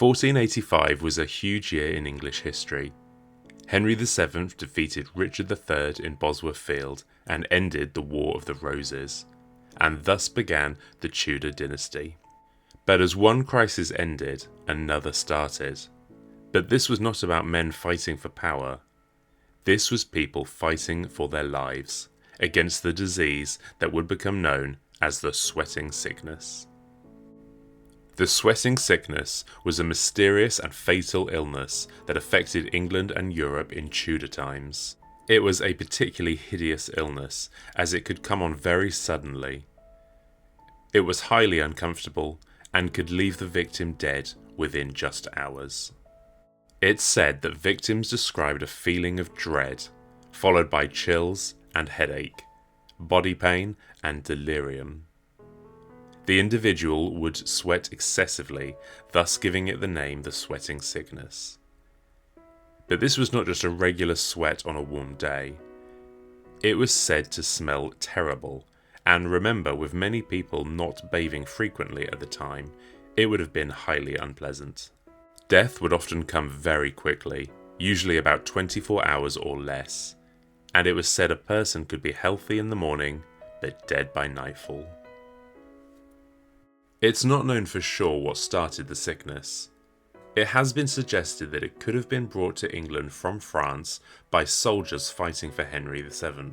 1485 was a huge year in English history. Henry VII defeated Richard III in Bosworth Field and ended the War of the Roses, and thus began the Tudor dynasty. But as one crisis ended, another started. But this was not about men fighting for power. This was people fighting for their lives against the disease that would become known as the Sweating Sickness. The Sweating Sickness was a mysterious and fatal illness that affected England and Europe in Tudor times. It was a particularly hideous illness, as it could come on very suddenly. It was highly uncomfortable and could leave the victim dead within just hours. It's said that victims described a feeling of dread, followed by chills and headache, body pain and delirium. The individual would sweat excessively, thus giving it the name the Sweating Sickness. But this was not just a regular sweat on a warm day. It was said to smell terrible, and remember, with many people not bathing frequently at the time, it would have been highly unpleasant. Death would often come very quickly, usually about 24 hours or less, and it was said a person could be healthy in the morning, but dead by nightfall. It's not known for sure what started the sickness. It has been suggested that it could have been brought to England from France by soldiers fighting for Henry VII.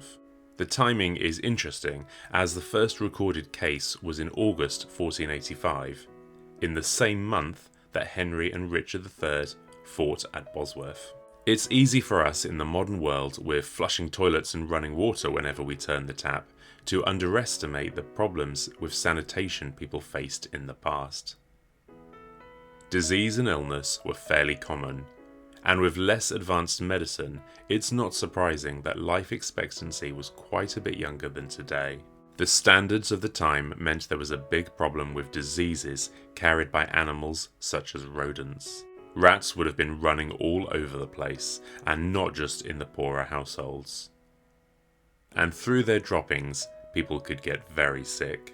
The timing is interesting, as the first recorded case was in August 1485, in the same month that Henry and Richard III fought at Bosworth. It's easy for us in the modern world, with flushing toilets and running water whenever we turn the tap, to underestimate the problems with sanitation people faced in the past. Disease and illness were fairly common, and with less advanced medicine, it's not surprising that life expectancy was quite a bit younger than today. The standards of the time meant there was a big problem with diseases carried by animals such as rodents. Rats would have been running all over the place, and not just in the poorer households. And through their droppings, people could get very sick.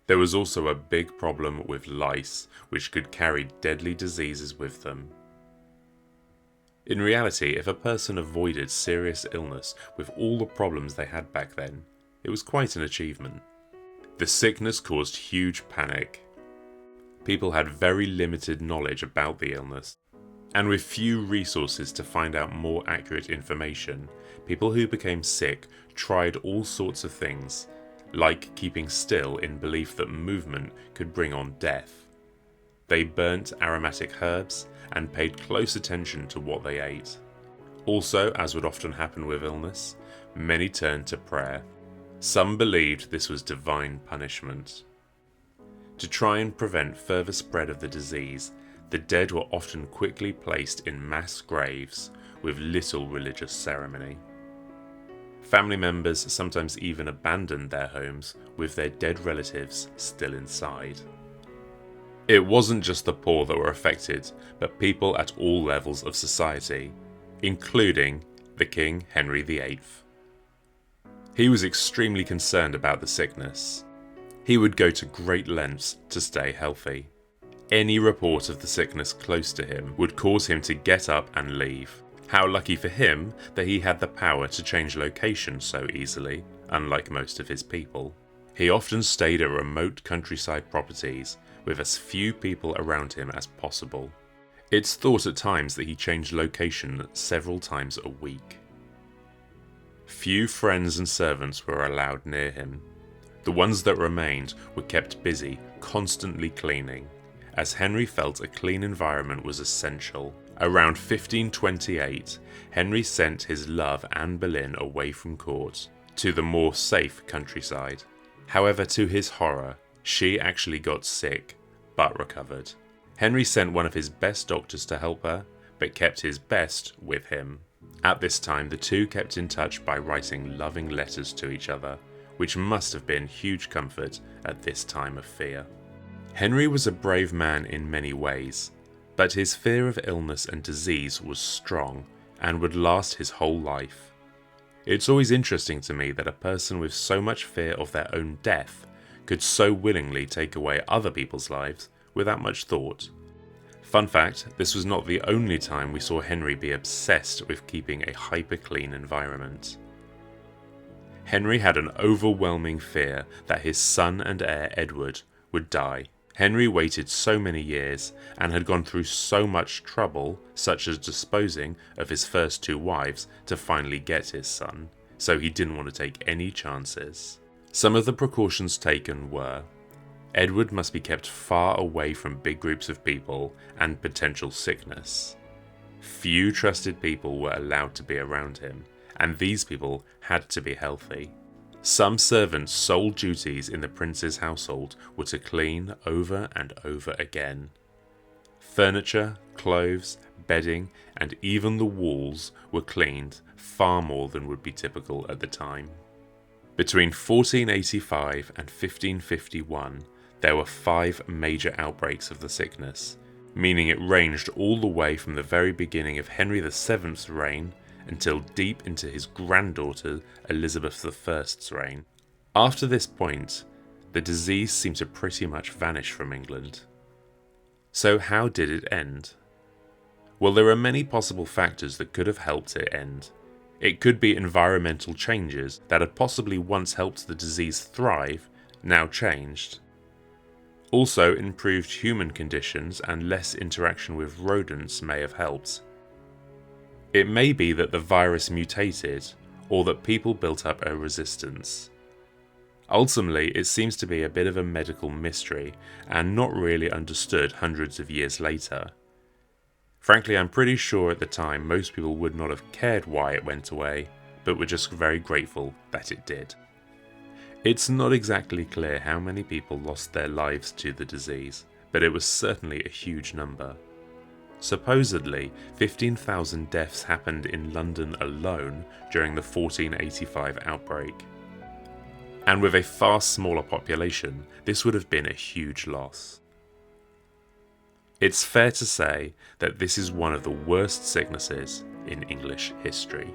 There was also a big problem with lice, which could carry deadly diseases with them. In reality, if a person avoided serious illness with all the problems they had back then, it was quite an achievement. The sickness caused huge panic. People had very limited knowledge about the illness, and with few resources to find out more accurate information, people who became sick tried all sorts of things, like keeping still in belief that movement could bring on death. They burnt aromatic herbs and paid close attention to what they ate. Also, as would often happen with illness, many turned to prayer. Some believed this was divine punishment. To try and prevent further spread of the disease, the dead were often quickly placed in mass graves with little religious ceremony. Family members sometimes even abandoned their homes with their dead relatives still inside. It wasn't just the poor that were affected, but people at all levels of society, including the King Henry VIII. He was extremely concerned about the sickness. He would go to great lengths to stay healthy. Any report of the sickness close to him would cause him to get up and leave. How lucky for him that he had the power to change location so easily, unlike most of his people. He often stayed at remote countryside properties with as few people around him as possible. It's thought at times that he changed location several times a week. Few friends and servants were allowed near him. The ones that remained were kept busy, constantly cleaning, as Henry felt a clean environment was essential. Around 1528, Henry sent his love Anne Boleyn away from court to the more safe countryside. However, to his horror, she actually got sick, but recovered. Henry sent one of his best doctors to help her, but kept his best with him. At this time, the two kept in touch by writing loving letters to each other, which must have been huge comfort at this time of fear. Henry was a brave man in many ways, but his fear of illness and disease was strong and would last his whole life. It's always interesting to me that a person with so much fear of their own death could so willingly take away other people's lives without much thought. Fun fact, this was not the only time we saw Henry be obsessed with keeping a hyper-clean environment. Henry had an overwhelming fear that his son and heir Edward would die. Henry waited so many years and had gone through so much trouble, such as disposing of his first 2 wives, to finally get his son, so he didn't want to take any chances. Some of the precautions taken were: Edward must be kept far away from big groups of people and potential sickness. Few trusted people were allowed to be around him, and these people had to be healthy. Some servants' sole duties in the prince's household were to clean over and over again. Furniture, clothes, bedding, and even the walls were cleaned far more than would be typical at the time. Between 1485 and 1551, there were 5 major outbreaks of the sickness, meaning it ranged all the way from the very beginning of Henry VII's reign until deep into his granddaughter Elizabeth I's reign. After this point, the disease seemed to pretty much vanish from England. So how did it end? Well, there are many possible factors that could have helped it end. It could be environmental changes that had possibly once helped the disease thrive, now changed. Also, improved human conditions and less interaction with rodents may have helped. It may be that the virus mutated, or that people built up a resistance. Ultimately, it seems to be a bit of a medical mystery, and not really understood hundreds of years later. Frankly, I'm pretty sure at the time most people would not have cared why it went away, but were just very grateful that it did. It's not exactly clear how many people lost their lives to the disease, but it was certainly a huge number. Supposedly, 15,000 deaths happened in London alone during the 1485 outbreak. And with a far smaller population, this would have been a huge loss. It's fair to say that this is one of the worst sicknesses in English history.